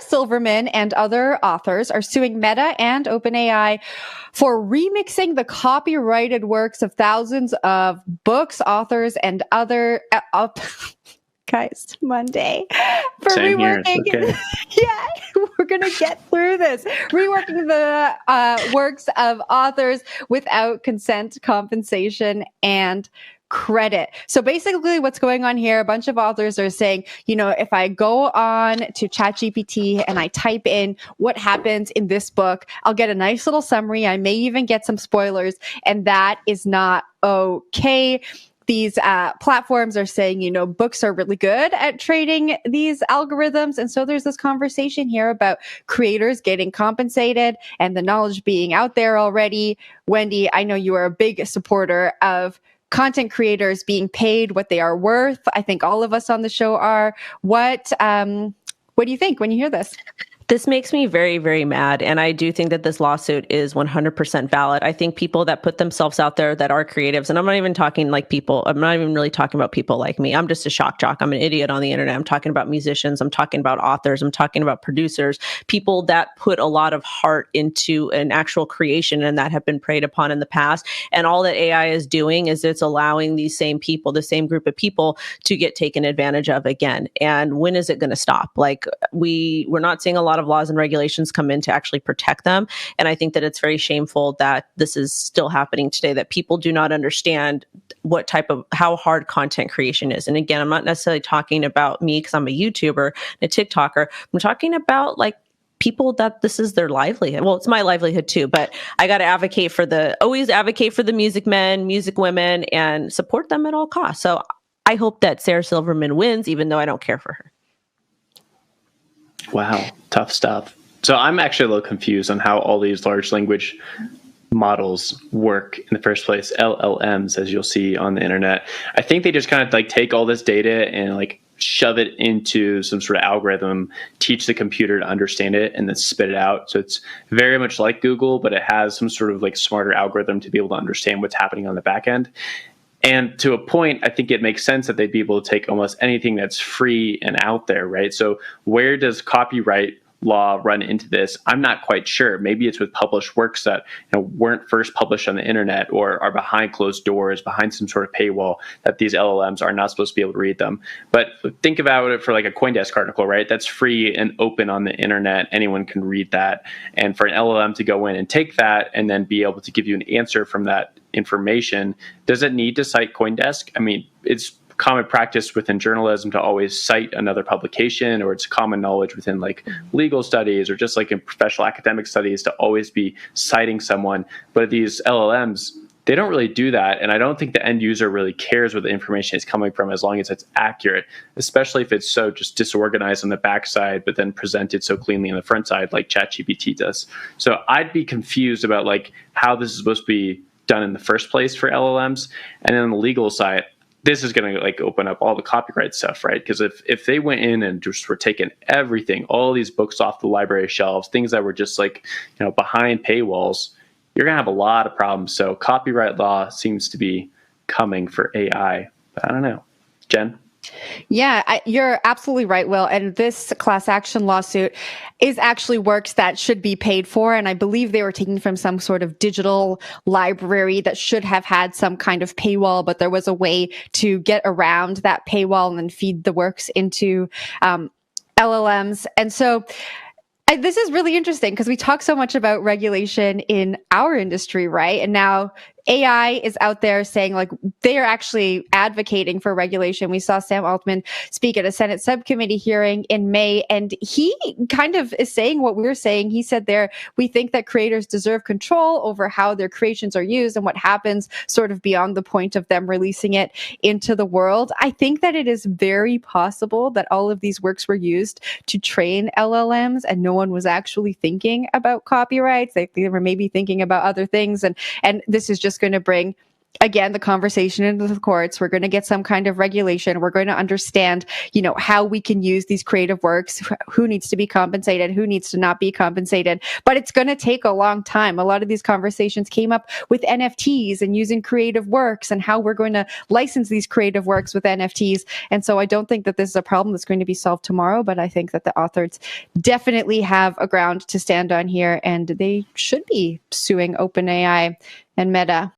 Silverman and other authors are suing Meta and OpenAI for remixing the copyrighted works of thousands of books, authors, and other guys, Monday for Same reworking. Here. Okay. Yeah, we're gonna get through this. Reworking the works of authors without consent, compensation, and credit. So basically what's going on here, a bunch of authors are saying, if I go on to ChatGPT and I type in what happens in this book, I'll get a nice little summary. I may even get some spoilers, and that is not okay. These platforms are saying, books are really good at trading these algorithms. And so there's this conversation here about creators getting compensated and the knowledge being out there already. Wendy, I know you are a big supporter of content creators being paid what they are worth. I think all of us on the show are. What do you think when you hear this? This makes me very, very mad. And I do think that this lawsuit is 100% valid. I think people that put themselves out there that are creatives, and I'm not even talking like people, I'm not even really talking about people like me. I'm just a shock jock. I'm an idiot on the internet. I'm talking about musicians. I'm talking about authors. I'm talking about producers, people that put a lot of heart into an actual creation and that have been preyed upon in the past. And all that AI is doing is it's allowing these same people, the same group of people to get taken advantage of again. And when is it going to stop? Like we're not seeing a lot of laws and regulations come in to actually protect them. And I think that it's very shameful that this is still happening today, that people do not understand how hard content creation is. And again, I'm not necessarily talking about me because I'm a YouTuber, a TikToker. I'm talking about like people that this is their livelihood. Well, it's my livelihood too, but I got to always advocate for the music men, music women, and support them at all costs. So I hope that Sarah Silverman wins, even though I don't care for her. Wow, tough stuff. So I'm actually a little confused on how all these large language models work in the first place. LLMs, as you'll see on the internet. I think they just kind of like take all this data and like shove it into some sort of algorithm, teach the computer to understand it, and then spit it out. So it's very much like Google, but it has some sort of like smarter algorithm to be able to understand what's happening on the back end. And to a point, I think it makes sense that they'd be able to take almost anything that's free and out there, right? So where does copyright law run into this? I'm not quite sure. Maybe it's with published works that weren't first published on the internet or are behind closed doors, behind some sort of paywall that these LLMs are not supposed to be able to read them. But think about it for like a CoinDesk article, right? That's free and open on the internet. Anyone can read that. And for an LLM to go in and take that and then be able to give you an answer from that information, does it need to cite CoinDesk? I mean, it's common practice within journalism to always cite another publication, or it's common knowledge within like legal studies or just like in professional academic studies to always be citing someone. But these LLMs, they don't really do that. And I don't think the end user really cares where the information is coming from as long as it's accurate, especially if it's so just disorganized on the backside, but then presented so cleanly on the front side like ChatGPT does. So I'd be confused about like how this is supposed to be done in the first place for LLMs. And then on the legal side, this is going to like open up all the copyright stuff, right? Because if they went in and just were taking everything, all these books off the library shelves, things that were just like, behind paywalls, you're going to have a lot of problems. So copyright law seems to be coming for AI, but I don't know. Jen? Yeah, you're absolutely right, Will. And this class action lawsuit is actually works that should be paid for. And I believe they were taken from some sort of digital library that should have had some kind of paywall, but there was a way to get around that paywall and then feed the works into LLMs. And so this is really interesting because we talk so much about regulation in our industry, right? And now AI is out there saying like they are actually advocating for regulation. We saw Sam Altman speak at a Senate subcommittee hearing in May, and he kind of is saying what we're saying. He said there, we think that creators deserve control over how their creations are used and what happens sort of beyond the point of them releasing it into the world. I think that it is very possible that all of these works were used to train LLMs and no one was actually thinking about copyrights. They were maybe thinking about other things. And this is just going to bring again, the conversation into the courts. We're going to get some kind of regulation. We're going to understand, how we can use these creative works, who needs to be compensated, who needs to not be compensated. But it's going to take a long time. A lot of these conversations came up with NFTs and using creative works and how we're going to license these creative works with NFTs. And so I don't think that this is a problem that's going to be solved tomorrow, but I think that the authors definitely have a ground to stand on here, and they should be suing OpenAI and Meta.